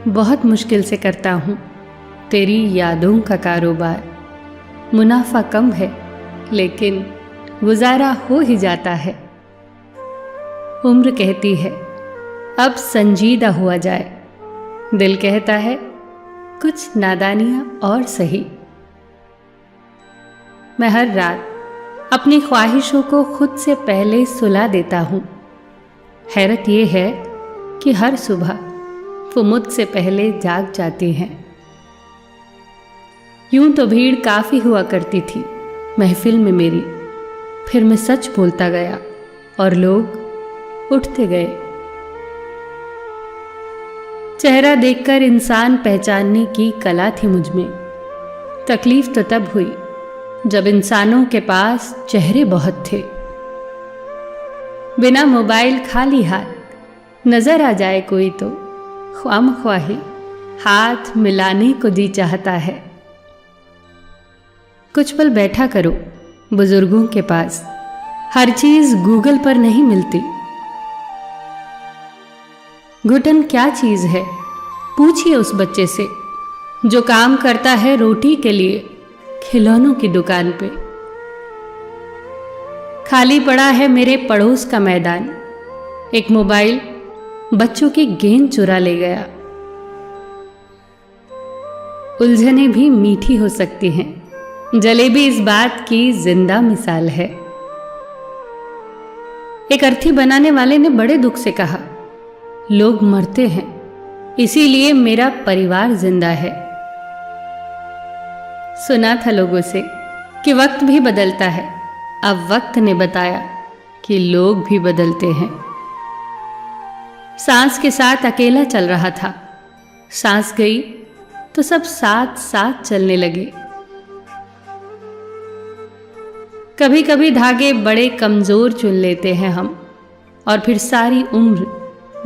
बहुत मुश्किल से करता हूँ तेरी यादों का कारोबार। मुनाफा कम है लेकिन गुजारा हो ही जाता है। उम्र कहती है अब संजीदा हुआ जाए, दिल कहता है कुछ नादानियां और सही। मैं हर रात अपनी ख्वाहिशों को खुद से पहले सुला देता हूँ। हैरत यह है कि हर सुबह वो मुझसे पहले जाग जाती हैं। यूं तो भीड़ काफ़ी हुआ करती थी महफिल में मेरी, फिर मैं सच बोलता गया और लोग उठते गए। चेहरा देखकर इंसान पहचानने की कला थी मुझ में। तकलीफ तो तब हुई जब इंसानों के पास चेहरे बहुत थे। बिना मोबाइल खाली हाथ नजर आ जाए कोई तो ख्वामख्वाही हाथ मिलाने को जी चाहता है। कुछ पल बैठा करो बुजुर्गों के पास, हर चीज गूगल पर नहीं मिलती। घुटन क्या चीज है पूछिए उस बच्चे से जो काम करता है रोटी के लिए खिलौनों की दुकान पे। खाली पड़ा है मेरे पड़ोस का मैदान, एक मोबाइल बच्चों की गेंद चुरा ले गया। उलझने भी मीठी हो सकती हैं, जलेबी इस बात की जिंदा मिसाल है। एक अर्थी बनाने वाले ने बड़े दुख से कहा लोग मरते हैं इसीलिए मेरा परिवार जिंदा है। सुना था लोगों से कि वक्त भी बदलता है, अब वक्त ने बताया कि लोग भी बदलते हैं। सांस के साथ अकेला चल रहा था, सांस गई तो सब साथ साथ चलने लगे। कभी कभी धागे बड़े कमजोर चुन लेते हैं हम और फिर सारी उम्र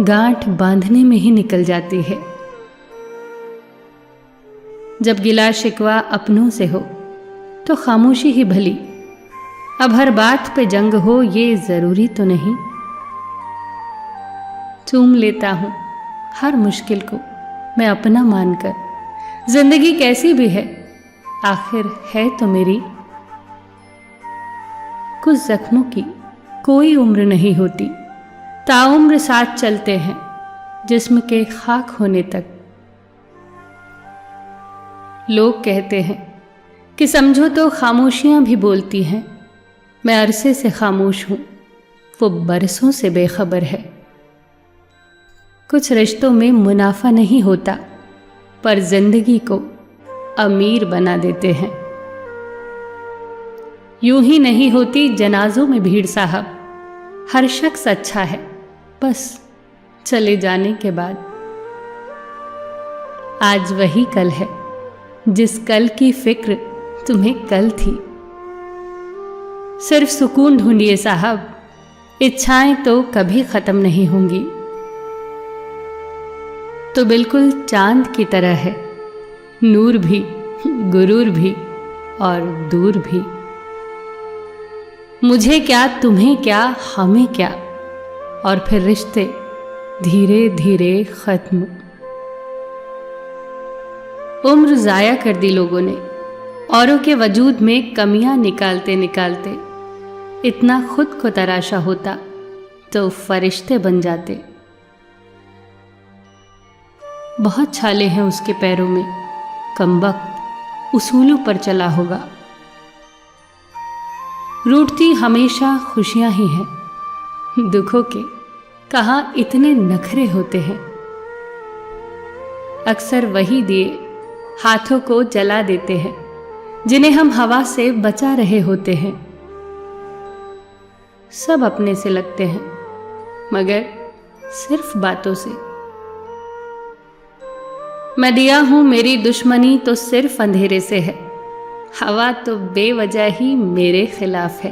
गांठ बांधने में ही निकल जाती है। जब गिला शिकवा अपनों से हो तो खामोशी ही भली। अब हर बात पे जंग हो ये जरूरी तो नहीं। चूम लेता हूं हर मुश्किल को मैं अपना मानकर। जिंदगी कैसी भी है आखिर है तो मेरी। कुछ जख्मों की कोई उम्र नहीं होती, ताउम्र साथ चलते हैं जिस्म के खाक होने तक। लोग कहते हैं कि समझो तो खामोशियां भी बोलती हैं। मैं अरसे से खामोश हूं, वो बरसों से बेखबर है। कुछ रिश्तों में मुनाफा नहीं होता पर जिंदगी को अमीर बना देते हैं। यूं ही नहीं होती जनाजों में भीड़ साहब, हर शख्स अच्छा है बस चले जाने के बाद। आज वही कल है जिस कल की फिक्र तुम्हें कल थी। सिर्फ सुकून ढूंढिए साहब, इच्छाएं तो कभी खत्म नहीं होंगी। तो बिल्कुल चांद की तरह है, नूर भी गुरूर भी और दूर भी। मुझे क्या तुम्हें क्या हमें क्या, और फिर रिश्ते धीरे धीरे खत्म। उम्र जाया कर दी लोगों ने, औरों के वजूद में कमियां निकालते निकालते। इतना खुद को तराशा होता तो फरिश्ते बन जाते। बहुत छाले हैं उसके पैरों में, कमबख्त उसूलों पर चला होगा। रूठती हमेशा खुशियां ही हैं, दुखों के कहाँ इतने नखरे होते हैं। अक्सर वही दिए हाथों को जला देते हैं जिन्हें हम हवा से बचा रहे होते हैं। सब अपने से लगते हैं मगर सिर्फ बातों से। मैं दिया हूं मेरी दुश्मनी तो सिर्फ अंधेरे से है, हवा तो बेवजह ही मेरे खिलाफ है।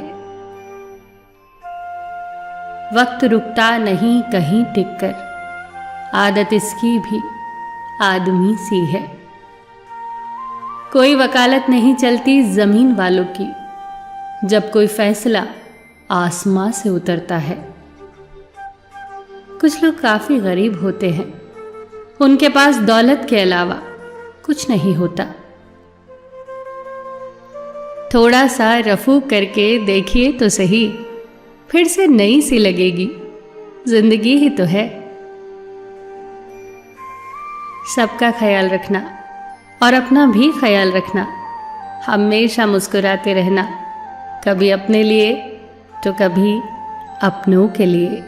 वक्त रुकता नहीं कहीं टिककर, आदत इसकी भी आदमी सी है। कोई वकालत नहीं चलती जमीन वालों की, जब कोई फैसला आसमां से उतरता है। कुछ लोग काफी गरीब होते हैं, उनके पास दौलत के अलावा कुछ नहीं होता। थोड़ा सा रफू करके देखिए तो सही, फिर से नई सी लगेगी। जिंदगी ही तो है। सबका ख्याल रखना और अपना भी ख्याल रखना। हमेशा मुस्कुराते रहना, कभी अपने लिए तो कभी अपनों के लिए।